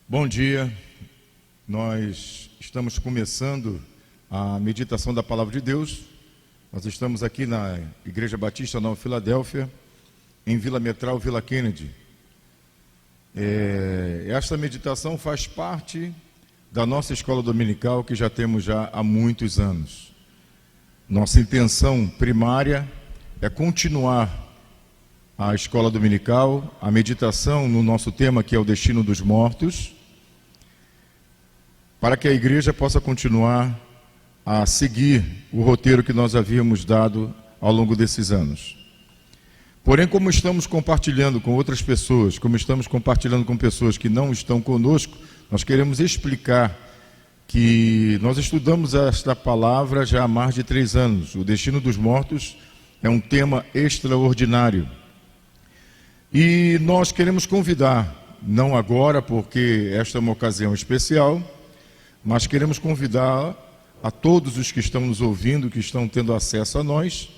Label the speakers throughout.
Speaker 1: Bom dia, nós estamos começando a meditação da Palavra de Deus. Nós estamos aqui na Igreja Batista Nova Filadélfia, em Vila Metral, Vila Kennedy. Esta meditação faz parte da nossa escola dominical, que já temos já há muitos anos. Nossa intenção primária é continuar a escola dominical, a meditação no nosso tema, que é o destino dos mortos, para que a igreja possa continuar a seguir o roteiro que nós havíamos dado ao longo desses anos. Porém, como estamos compartilhando com outras pessoas, como estamos compartilhando com pessoas que não estão conosco, nós queremos explicar que nós estudamos esta palavra já há mais de 3 anos. O destino dos mortos é um tema extraordinário. E nós queremos convidar, não agora, porque esta é uma ocasião especial, mas queremos convidar a todos os que estão nos ouvindo, que estão tendo acesso a nós,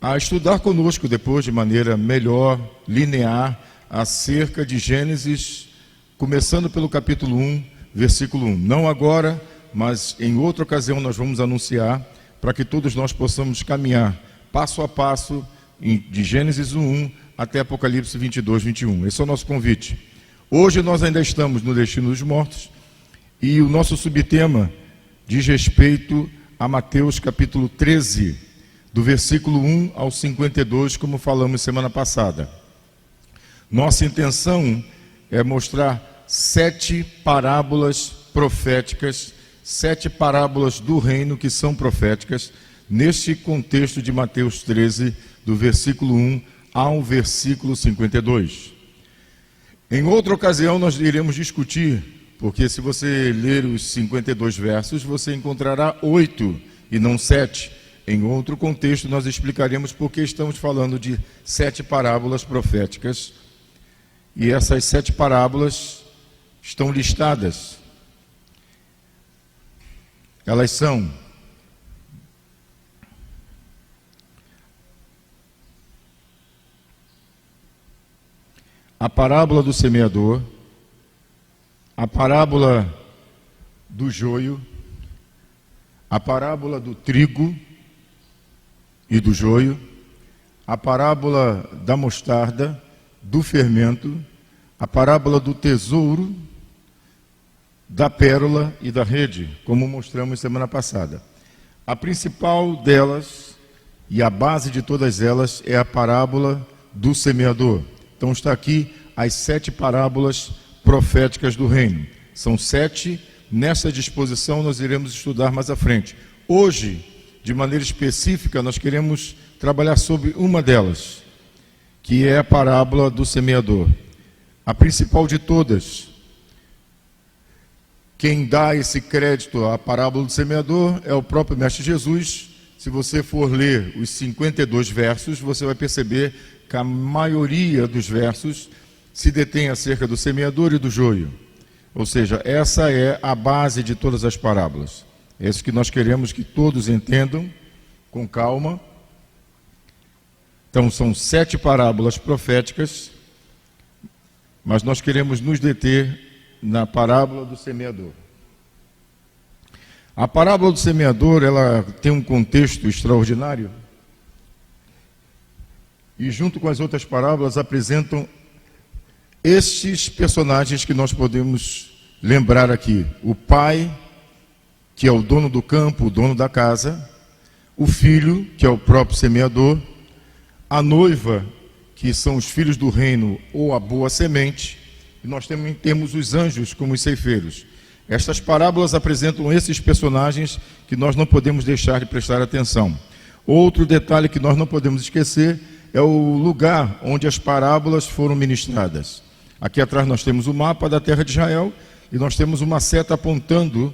Speaker 1: a estudar conosco depois de maneira melhor, linear, acerca de Gênesis, começando pelo capítulo 1, versículo 1. Não agora, mas em outra ocasião nós vamos anunciar, para que todos nós possamos caminhar passo a passo de Gênesis 1 até Apocalipse 22, 21. Esse é o nosso convite. Hoje nós ainda estamos no destino dos mortos, e o nosso subtema diz respeito a Mateus capítulo 13, do versículo 1 ao 52, como falamos semana passada. Nossa intenção é mostrar 7 parábolas proféticas, 7 parábolas do reino que são proféticas, neste contexto de Mateus 13, do versículo 1 ao versículo 52. Em outra ocasião nós iremos discutir, porque se você ler os 52 versos, você encontrará 8 e não 7. Em outro contexto, nós explicaremos por que estamos falando de 7 parábolas proféticas. E essas 7 parábolas estão listadas. Elas são: a parábola do semeador, a parábola do joio, a parábola do trigo e do joio, a parábola da mostarda, do fermento, a parábola do tesouro, da pérola e da rede, como mostramos semana passada. A principal delas e a base de todas elas é a parábola do semeador. Então está aqui as 7 parábolas proféticas do reino. São 7, nessa disposição nós iremos estudar mais à frente. Hoje, de maneira específica, nós queremos trabalhar sobre uma delas, que é a parábola do semeador. A principal de todas. Quem dá esse crédito à parábola do semeador é o próprio Mestre Jesus. Se você for ler os 52 versos, você vai perceber que a maioria dos versos se detém acerca do semeador e do joio. Ou seja, essa é a base de todas as parábolas. É isso que nós queremos que todos entendam com calma. Então, são 7 parábolas proféticas, mas nós queremos nos deter na parábola do semeador. A parábola do semeador, ela tem um contexto extraordinário, e junto com as outras parábolas apresentam estes personagens que nós podemos lembrar aqui: o pai, que é o dono do campo, o dono da casa; o filho, que é o próprio semeador, a noiva, que são os filhos do reino ou a boa semente, e nós também temos os anjos como os ceifeiros. Estas parábolas apresentam esses personagens que nós não podemos deixar de prestar atenção. Outro detalhe que nós não podemos esquecer é o lugar onde as parábolas foram ministradas. Aqui atrás nós temos o mapa da terra de Israel e nós temos uma seta apontando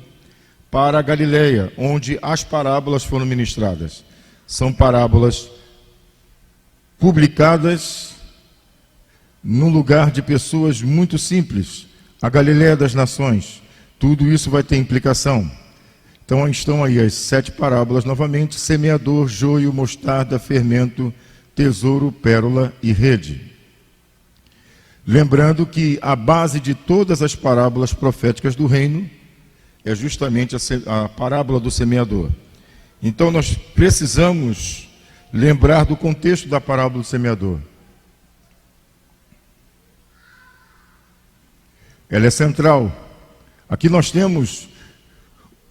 Speaker 1: para a Galileia, onde as parábolas foram ministradas. São parábolas publicadas num lugar de pessoas muito simples, a Galileia das nações. Tudo isso vai ter implicação. Então estão aí as 7 parábolas novamente: semeador, joio, mostarda, fermento, tesouro, pérola e rede. Lembrando que a base de todas as parábolas proféticas do reino é justamente a parábola do semeador. Então nós precisamos lembrar do contexto da parábola do semeador. Ela é central. Aqui nós temos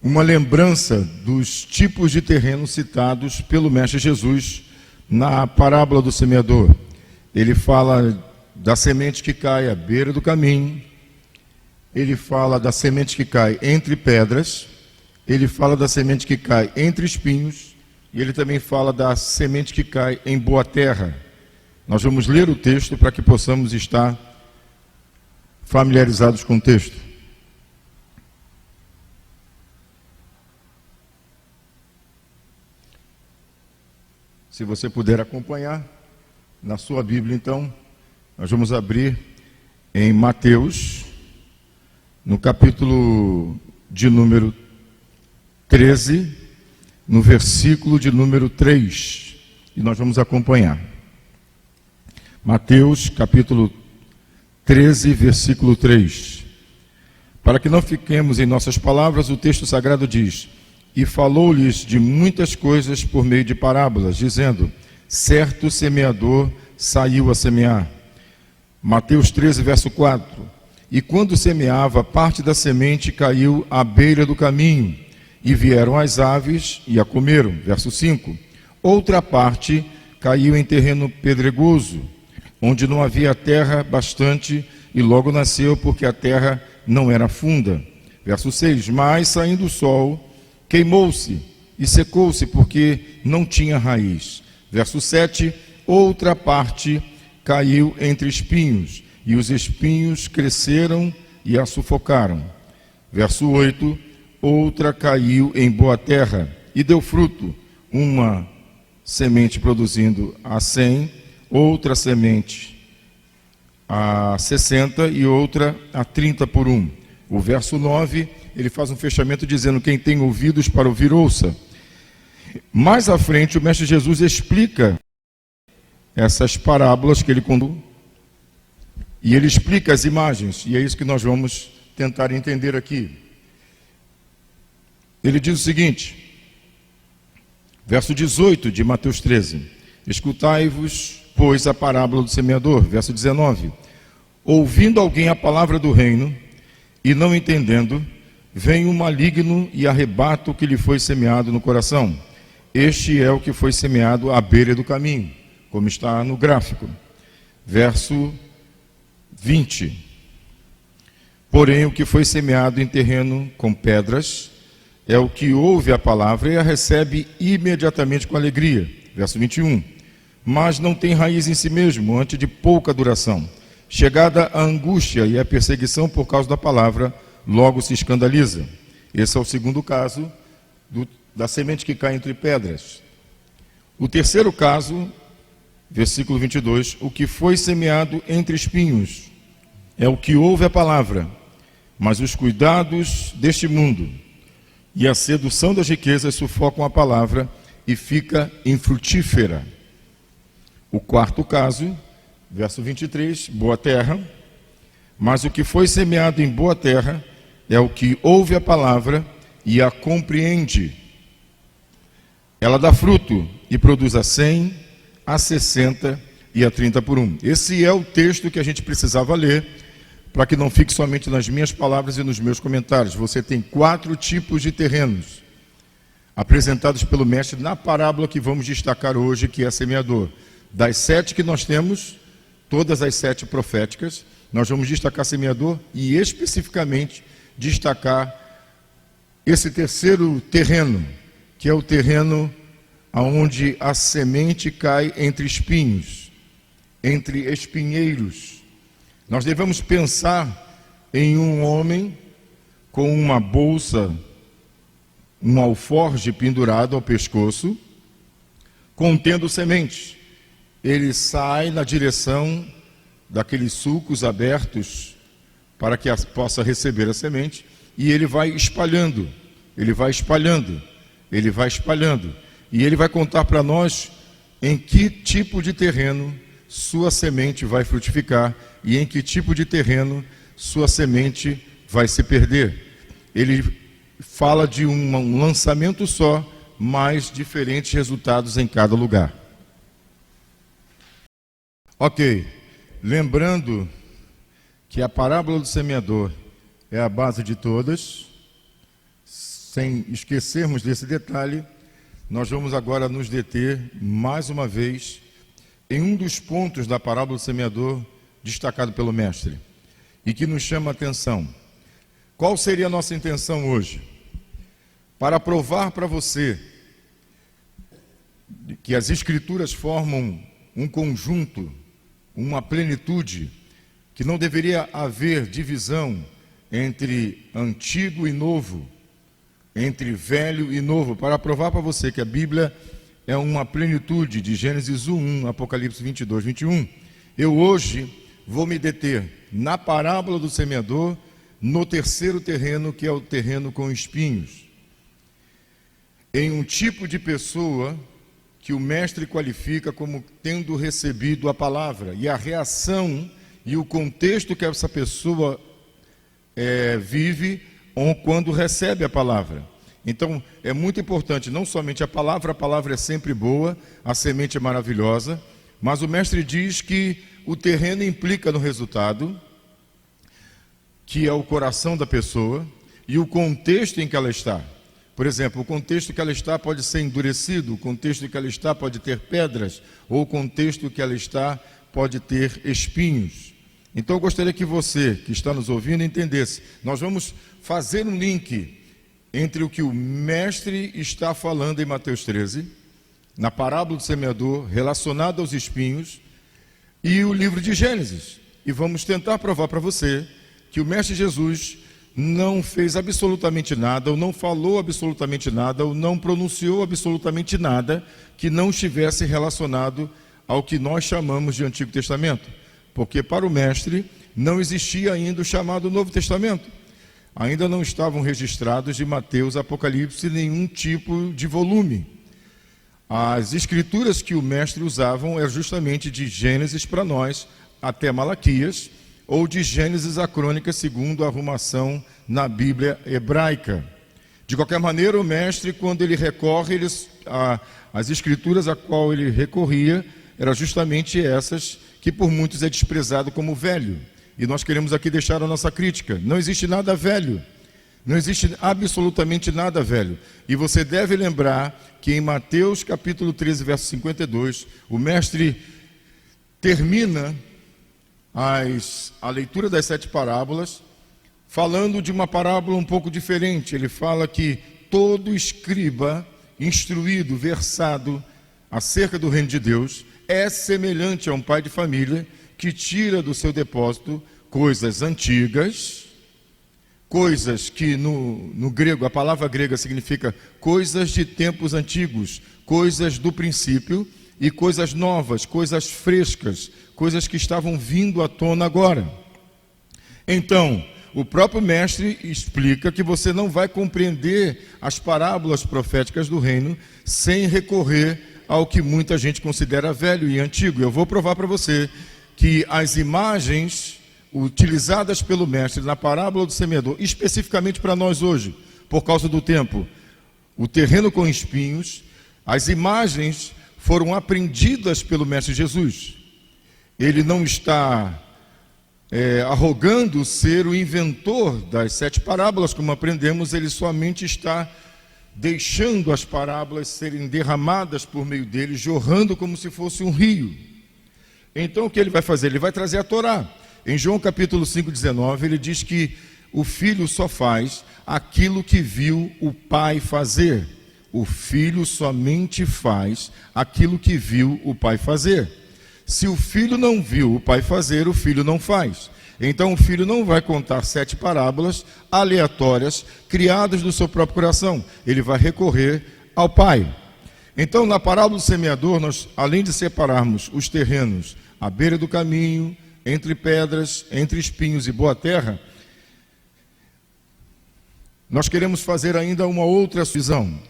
Speaker 1: uma lembrança dos tipos de terreno citados pelo Mestre Jesus na parábola do semeador. Ele fala da semente que cai à beira do caminho, ele fala da semente que cai entre pedras, ele fala da semente que cai entre espinhos, e ele também fala da semente que cai em boa terra. Nós vamos ler o texto para que possamos estar familiarizados com o texto. Se você puder acompanhar na sua Bíblia, então, nós vamos abrir em Mateus, no capítulo de número 13, no versículo de número 3, e nós vamos acompanhar. Mateus, capítulo 13, versículo 3. Para que não fiquemos em nossas palavras, o texto sagrado diz: e falou-lhes de muitas coisas por meio de parábolas, dizendo: certo semeador saiu a semear. Mateus 13, verso 4. E quando semeava, parte da semente caiu à beira do caminho, e vieram as aves e a comeram. Verso 5. Outra parte caiu em terreno pedregoso, onde não havia terra bastante, e logo nasceu, porque a terra não era funda. Verso 6. Mas, saindo o sol, queimou-se e secou-se, porque não tinha raiz. Verso 7. Outra parte caiu entre espinhos, e os espinhos cresceram e a sufocaram. Verso 8. Outra caiu em boa terra e deu fruto, uma semente produzindo a 100, outra semente a 60 e outra a 30 por 1. O verso 9, ele faz um fechamento dizendo: quem tem ouvidos para ouvir, ouça. Mais à frente, o Mestre Jesus explica essas parábolas que ele contou, e ele explica as imagens, e é isso que nós vamos tentar entender aqui. Ele diz o seguinte, verso 18 de Mateus 13: escutai-vos, pois, a parábola do semeador. Verso 19: ouvindo alguém a palavra do reino, e não entendendo, vem o maligno e arrebata o que lhe foi semeado no coração. Este é o que foi semeado à beira do caminho, como está no gráfico. Verso 20: porém, o que foi semeado em terreno com pedras é o que ouve a palavra e a recebe imediatamente com alegria. Verso 21. Mas não tem raiz em si mesmo, antes de pouca duração. Chegada a angústia e a perseguição por causa da palavra, logo se escandaliza. Esse é o segundo caso da semente que cai entre pedras. O terceiro caso, versículo 22, o que foi semeado entre espinhos é o que ouve a palavra, mas os cuidados deste mundo e a sedução das riquezas sufocam a palavra e fica infrutífera. O quarto caso, verso 23, boa terra. Mas o que foi semeado em boa terra é o que ouve a palavra e a compreende. Ela dá fruto e produz a 100, a 60 e a 30 por 1. Esse é o texto que a gente precisava ler, para que não fique somente nas minhas palavras e nos meus comentários. Você tem 4 tipos de terrenos. apresentados pelo mestre na parábola que vamos destacar hoje, que é semeador. Das 7 que nós temos, todas as 7 proféticas, nós vamos destacar semeador e especificamente destacar esse terceiro terreno, que é o terreno onde a semente cai entre espinhos, entre espinheiros. Nós devemos pensar em um homem com uma bolsa, um alforje pendurado ao pescoço, contendo sementes. Ele sai na direção daqueles sulcos abertos para que possa receber a semente, e ele vai espalhando, ele vai espalhando, ele vai espalhando, e ele vai contar para nós em que tipo de terreno sua semente vai frutificar e em que tipo de terreno sua semente vai se perder. Ele fala de um lançamento só, mas diferentes resultados em cada lugar. Ok, lembrando que a parábola do semeador é a base de todas, sem esquecermos desse detalhe, nós vamos agora nos deter mais uma vez em um dos pontos da parábola do semeador destacado pelo mestre e que nos chama a atenção. Qual seria a nossa intenção hoje? Para provar para você que as Escrituras formam um conjunto, uma plenitude, que não deveria haver divisão entre antigo e novo, entre velho e novo, para provar para você que a Bíblia é uma plenitude de Gênesis 1, Apocalipse 22, 21. Eu hoje vou me deter na parábola do semeador, no terceiro terreno, que é o terreno com espinhos, em um tipo de pessoa que o mestre qualifica como tendo recebido a palavra, e a reação e o contexto que essa pessoa vive quando recebe a palavra. Então, é muito importante, não somente a palavra é sempre boa, a semente é maravilhosa, mas o mestre diz que o terreno implica no resultado, que é o coração da pessoa, e o contexto em que ela está. Por exemplo, o contexto que ela está pode ser endurecido, o contexto que ela está pode ter pedras, ou o contexto que ela está pode ter espinhos. Então eu gostaria que você, que está nos ouvindo, entendesse. Nós vamos fazer um link entre o que o mestre está falando em Mateus 13, na parábola do semeador, relacionado aos espinhos, e o livro de Gênesis. E vamos tentar provar para você que o mestre Jesus não fez absolutamente nada, ou não falou absolutamente nada, ou não pronunciou absolutamente nada que não estivesse relacionado ao que nós chamamos de Antigo Testamento. Porque para o mestre não existia ainda o chamado Novo Testamento. Ainda não estavam registrados de Mateus, Apocalipse, nenhum tipo de volume. As escrituras que o mestre usavam eram justamente de Gênesis para nós até Malaquias, ou de Gênesis a Crônica, segundo a arrumação na Bíblia hebraica. De qualquer maneira, o mestre, quando ele recorre, as escrituras a qual ele recorria, eram justamente essas que por muitos é desprezado como velho. E nós queremos aqui deixar a nossa crítica. Não existe nada velho. Não existe absolutamente nada velho. E você deve lembrar que em Mateus capítulo 13, verso 52, o mestre termina a leitura das 7 parábolas, falando de uma parábola um pouco diferente. Ele fala que todo escriba instruído, versado acerca do reino de Deus, é semelhante a um pai de família que tira do seu depósito coisas antigas, coisas que no grego, a palavra grega significa coisas de tempos antigos, coisas do princípio, e coisas novas, coisas frescas, coisas que estavam vindo à tona agora. Então, o próprio mestre explica que você não vai compreender as parábolas proféticas do reino sem recorrer ao que muita gente considera velho e antigo. Eu vou provar para você que as imagens utilizadas pelo mestre na parábola do semeador, especificamente para nós hoje, por causa do tempo, o terreno com espinhos, as imagens foram aprendidas pelo mestre Jesus. Ele não está arrogando ser o inventor das 7 parábolas, como aprendemos, ele somente está deixando as parábolas serem derramadas por meio dele, jorrando como se fosse um rio. Então o que ele vai fazer? Ele vai trazer a Torá. Em João capítulo 5,19, ele diz que o filho só faz aquilo que viu o pai fazer. O filho somente faz aquilo que viu o pai fazer. Se o filho não viu o pai fazer, o filho não faz. Então o filho não vai contar 7 parábolas aleatórias, criadas do seu próprio coração. Ele vai recorrer ao pai. Então, na parábola do semeador, nós, além de separarmos os terrenos à beira do caminho, entre pedras, entre espinhos e boa terra, nós queremos fazer ainda uma outra visão.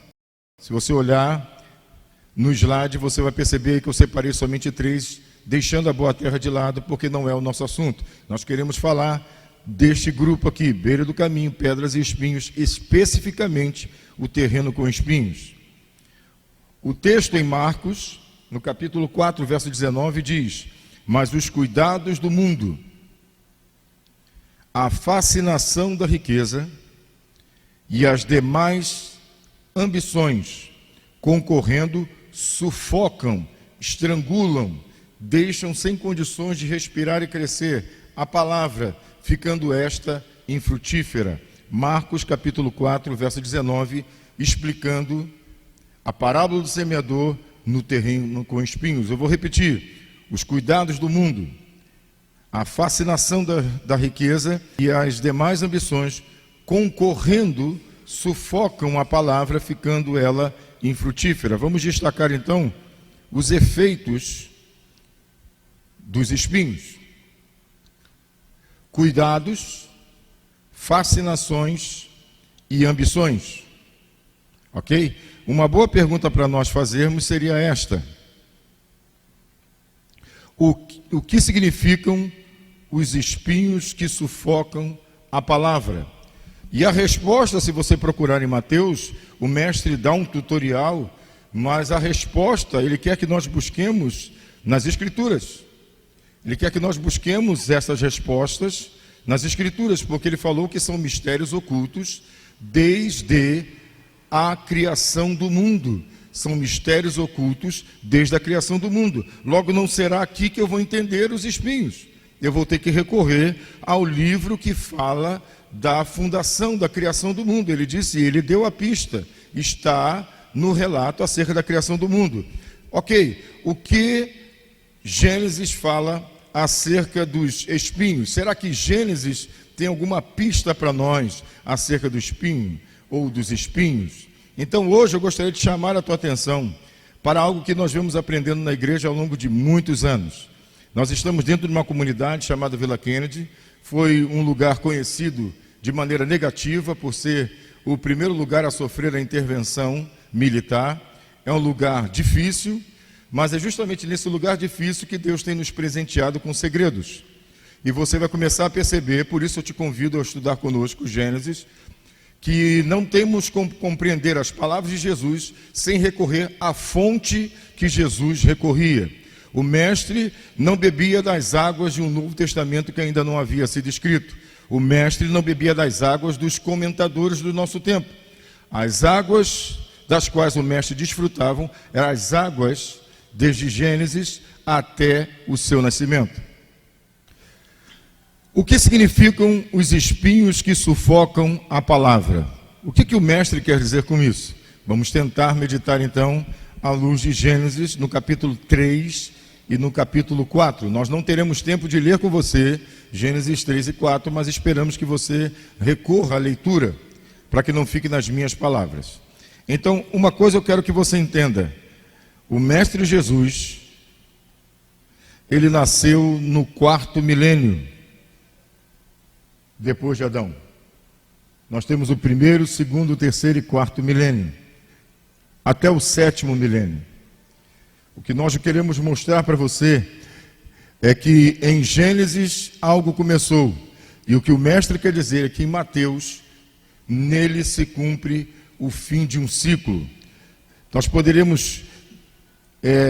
Speaker 1: Se você olhar no slide, você vai perceber que eu separei somente 3, deixando a boa terra de lado, porque não é o nosso assunto. Nós queremos falar deste grupo aqui, beira do caminho, pedras e espinhos, especificamente o terreno com espinhos. O texto em Marcos, no capítulo 4, verso 19, diz: mas os cuidados do mundo, a fascinação da riqueza e as demais ambições, concorrendo, sufocam, estrangulam, deixam sem condições de respirar e crescer a palavra, ficando esta infrutífera. Marcos capítulo 4, verso 19, explicando a parábola do semeador no terreno com espinhos. Eu vou repetir: os cuidados do mundo, a fascinação da riqueza e as demais ambições, concorrendo, sufocam a palavra, ficando ela infrutífera. Vamos destacar então os efeitos dos espinhos: cuidados, fascinações e ambições. Ok? Uma boa pergunta para nós fazermos seria esta: o que significam os espinhos que sufocam a palavra? E a resposta, se você procurar em Mateus, o mestre dá um tutorial, mas a resposta, ele quer que nós busquemos nas Escrituras. Ele quer que nós busquemos essas respostas nas Escrituras, porque ele falou que são mistérios ocultos desde a criação do mundo. São mistérios ocultos desde a criação do mundo. Logo, não será aqui que eu vou entender os espinhos. Eu vou ter que recorrer ao livro que fala da fundação, da criação do mundo. Ele disse, ele deu a pista, está no relato acerca da criação do mundo. Ok, o que Gênesis fala acerca dos espinhos? Será que Gênesis tem alguma pista para nós acerca do espinho ou dos espinhos? Então hoje eu gostaria de chamar a tua atenção para algo que nós vemos aprendendo na igreja ao longo de muitos anos. Nós estamos dentro de uma comunidade chamada Vila Kennedy. Foi um lugar conhecido de maneira negativa por ser o primeiro lugar a sofrer a intervenção militar. É um lugar difícil, mas é justamente nesse lugar difícil que Deus tem nos presenteado com segredos. E você vai começar a perceber, por isso eu te convido a estudar conosco Gênesis, que não temos como compreender as palavras de Jesus sem recorrer à fonte que Jesus recorria. O mestre não bebia das águas de um Novo Testamento que ainda não havia sido escrito. O mestre não bebia das águas dos comentadores do nosso tempo. As águas das quais o mestre desfrutavam eram as águas desde Gênesis até o seu nascimento. O que significam os espinhos que sufocam a palavra? O que o mestre quer dizer com isso? Vamos tentar meditar então à luz de Gênesis no capítulo 3 e no capítulo 4. Nós não teremos tempo de ler com você Gênesis 3 e 4, mas esperamos que você recorra à leitura, para que não fique nas minhas palavras. Então, uma coisa eu quero que você entenda: o mestre Jesus, ele nasceu no 4º milênio depois de Adão. Nós temos o 1º, 2º, 3º e 4º milênio, até o 7º milênio. O que nós queremos mostrar para você é que em Gênesis algo começou, e o que o mestre quer dizer é que em Mateus, nele se cumpre o fim de um ciclo. Nós poderíamos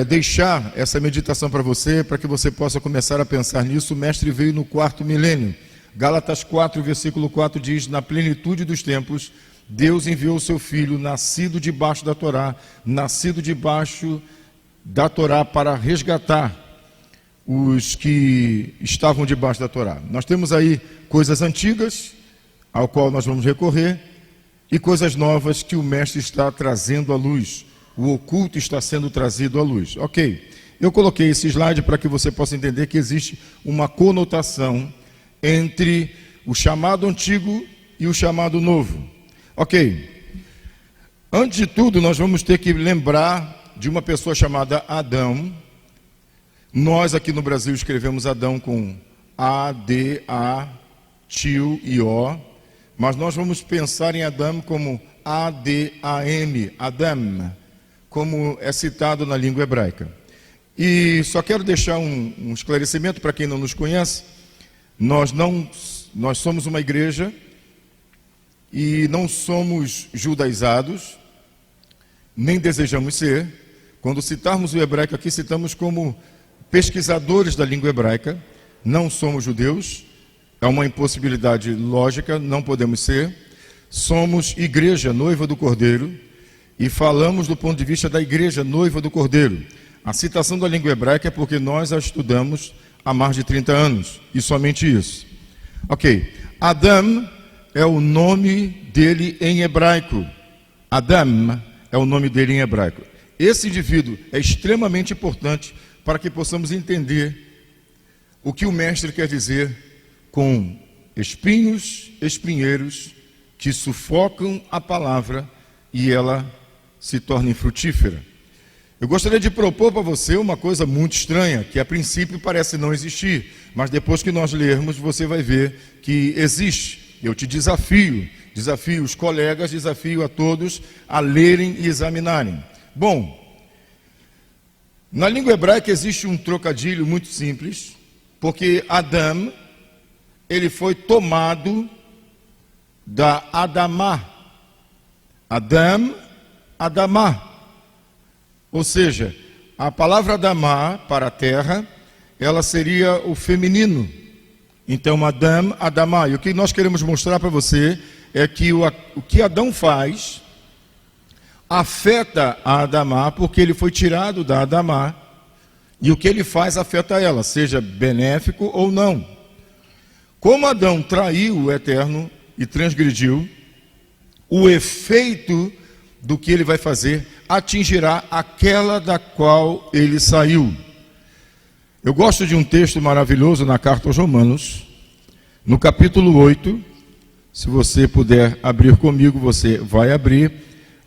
Speaker 1: deixar essa meditação para você, para que você possa começar a pensar nisso. O mestre veio no 4º milênio. Gálatas 4, versículo 4 diz: na plenitude dos tempos, Deus enviou o seu filho, nascido debaixo da Torá, nascido debaixo da Torá para resgatar os que estavam debaixo da Torá. Nós temos aí coisas antigas, ao qual nós vamos recorrer, e coisas novas que o Mestre está trazendo à luz. O oculto está sendo trazido à luz. Ok, eu coloquei esse slide para que você possa entender que existe uma conotação entre o chamado antigo e o chamado novo. Ok, antes de tudo nós vamos ter que lembrar de uma pessoa chamada Adão. Nós aqui no Brasil escrevemos Adão com A-D-A, tio e O, mas nós vamos pensar em Adão como A-D-A-M, Adam, como é citado na língua hebraica. E só quero deixar um esclarecimento para quem não nos conhece. Nós somos uma igreja e não somos judaizados, nem desejamos ser. Quando citarmos o hebraico aqui, citamos como pesquisadores da língua hebraica, não somos judeus, é uma impossibilidade lógica, não podemos ser. Somos igreja, noiva do Cordeiro, e falamos do ponto de vista da igreja, noiva do Cordeiro. A citação da língua hebraica é porque nós a estudamos há mais de 30 anos, e somente isso. Ok, Adam é o nome dele em hebraico. Adam é o nome dele em hebraico. Esse indivíduo é extremamente importante para que possamos entender o que o Mestre quer dizer com espinhos, espinheiros, que sufocam a palavra e ela se torna infrutífera. Eu gostaria de propor para você uma coisa muito estranha, que a princípio parece não existir, mas depois que nós lermos você vai ver que existe. Eu te desafio os colegas, desafio a todos a lerem e examinarem. Bom, na língua hebraica existe um trocadilho muito simples, porque Adão, ele foi tomado da Adamá. Adão, Adamá. Ou seja, a palavra Adamá para a terra, ela seria o feminino. Então, Adão, Adamá. E o que nós queremos mostrar para você é que o que Adão faz afeta a Adamá, porque ele foi tirado da Adamá, e o que ele faz afeta ela, seja benéfico ou não. Como Adão traiu o Eterno e transgrediu, o efeito do que ele vai fazer atingirá aquela da qual ele saiu. Eu gosto de um texto maravilhoso na carta aos Romanos, no capítulo 8, se você puder abrir comigo, você vai abrir.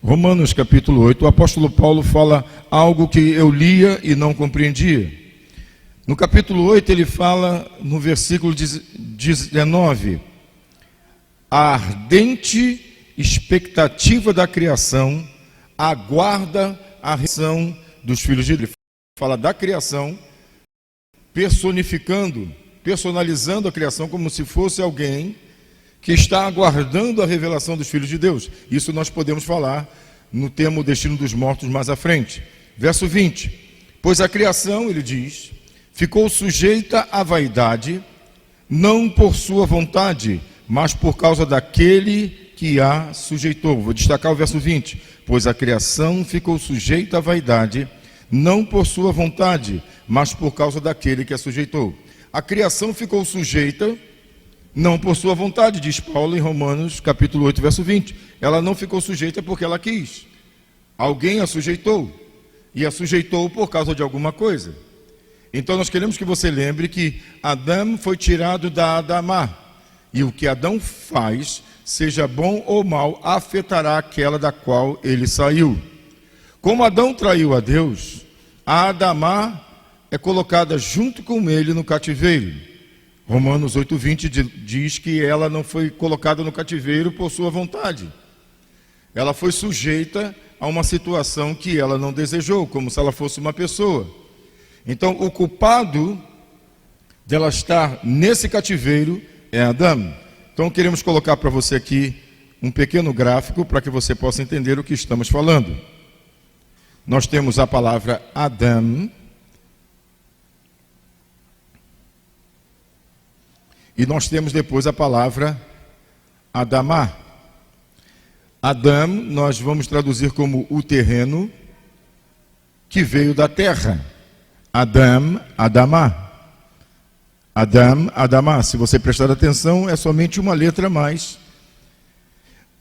Speaker 1: Romanos capítulo 8, o apóstolo Paulo fala algo que eu lia e não compreendia. No capítulo 8 ele fala, no versículo 19, a ardente expectativa da criação aguarda a redenção dos filhos de Deus. Ele fala da criação, personalizando a criação como se fosse alguém que está aguardando a revelação dos filhos de Deus. Isso nós podemos falar no tema O Destino dos Mortos mais à frente. Verso 20. Pois a criação, ele diz, ficou sujeita à vaidade, não por sua vontade, mas por causa daquele que a sujeitou. Vou destacar o verso 20. Pois a criação ficou sujeita à vaidade, não por sua vontade, mas por causa daquele que a sujeitou. A criação ficou sujeita não por sua vontade, diz Paulo em Romanos capítulo 8, verso 20. Ela não ficou sujeita porque ela quis. Alguém a sujeitou. E a sujeitou por causa de alguma coisa. Então nós queremos que você lembre que Adão foi tirado da Adamá. E o que Adão faz, seja bom ou mal, afetará aquela da qual ele saiu. Como Adão traiu a Deus, a Adamá é colocada junto com ele no cativeiro. Romanos 8:20 diz que ela não foi colocada no cativeiro por sua vontade. Ela foi sujeita a uma situação que ela não desejou, como se ela fosse uma pessoa. Então, o culpado dela estar nesse cativeiro é Adão. Então, queremos colocar para você aqui um pequeno gráfico para que você possa entender o que estamos falando. Nós temos a palavra Adão, e nós temos depois a palavra Adamá. Adão, nós vamos traduzir como o terreno que veio da terra. Adão, Adamá. Adão, Adamá. Se você prestar atenção, é somente uma letra a mais,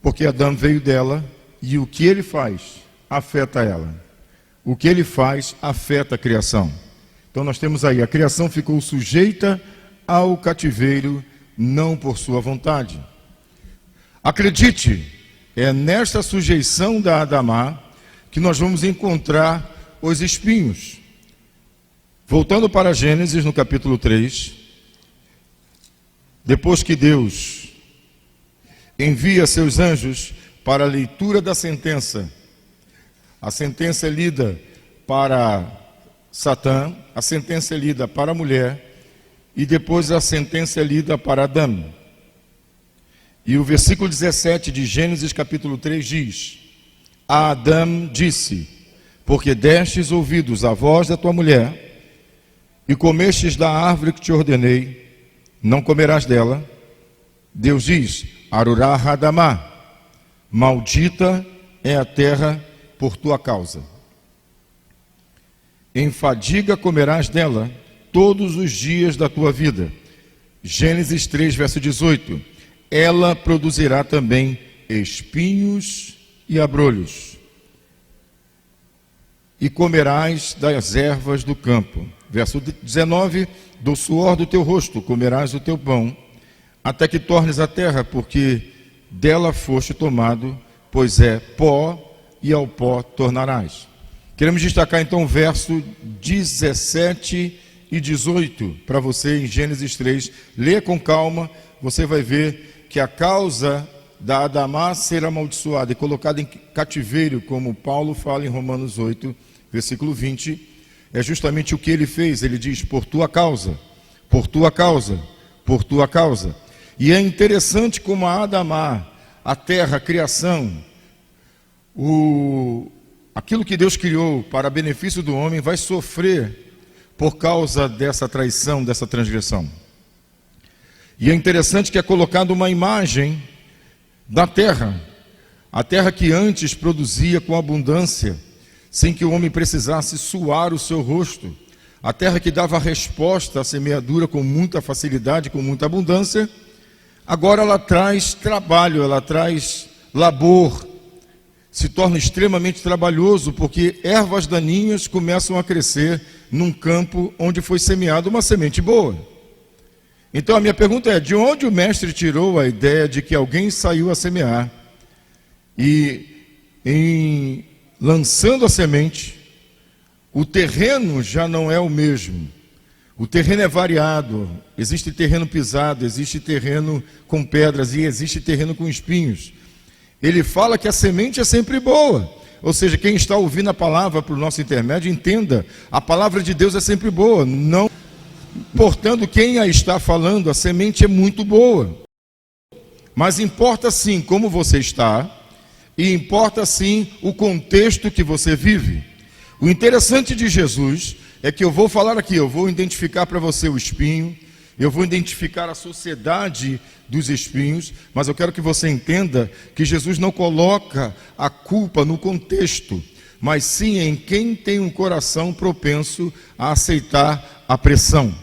Speaker 1: porque Adão veio dela e o que ele faz afeta ela. O que ele faz afeta a criação. Então nós temos aí, a criação ficou sujeita ao cativeiro, não por sua vontade. Acredite, é nesta sujeição da Adamá que nós vamos encontrar os espinhos. Voltando para Gênesis, no capítulo 3, depois que Deus envia seus anjos para a leitura da sentença, a sentença é lida para Satã, a sentença é lida para a mulher, e depois a sentença é lida para Adão. E o versículo 17 de Gênesis capítulo 3 diz: a Adão disse, porque destes ouvidos à voz da tua mulher, e comestes da árvore que te ordenei, não comerás dela. Deus diz, Arurá Hadamá, maldita é a terra por tua causa. Em fadiga comerás dela todos os dias da tua vida. Gênesis 3, verso 18. Ela produzirá também espinhos e abrolhos. E comerás das ervas do campo. Verso 19. Do suor do teu rosto comerás o teu pão, até que tornes a terra, porque dela foste tomado, pois é pó, e ao pó tornarás. Queremos destacar então o verso 17 e 18 para você em Gênesis 3. Leia com calma, você vai ver que a causa da Adamá ser amaldiçoada e colocada em cativeiro, como Paulo fala em Romanos 8, versículo 20, é justamente o que ele fez. Ele diz, por tua causa, por tua causa, por tua causa. E é interessante como a Adamá, a terra, a criação, aquilo que Deus criou para benefício do homem vai sofrer por causa dessa traição, dessa transgressão. E é interessante que é colocada uma imagem da terra, a terra que antes produzia com abundância, sem que o homem precisasse suar o seu rosto, a terra que dava resposta à semeadura com muita facilidade, com muita abundância, agora ela traz trabalho, ela traz labor, se torna extremamente trabalhoso, porque ervas daninhas começam a crescer num campo onde foi semeada uma semente boa. Então a minha pergunta é, de onde o mestre tirou a ideia de que alguém saiu a semear e em lançando a semente, o terreno já não é o mesmo. O terreno é variado, existe terreno pisado, existe terreno com pedras e existe terreno com espinhos. Ele fala que a semente é sempre boa, ou seja, quem está ouvindo a palavra para o nosso intermédio, entenda, a palavra de Deus é sempre boa, não importando quem a está falando, a semente é muito boa. Mas importa sim como você está, e importa sim o contexto que você vive. O interessante de Jesus é que eu vou falar aqui, eu vou identificar para você o espinho, eu vou identificar a sociedade dos espinhos, mas eu quero que você entenda que Jesus não coloca a culpa no contexto, mas sim em quem tem um coração propenso a aceitar a pressão.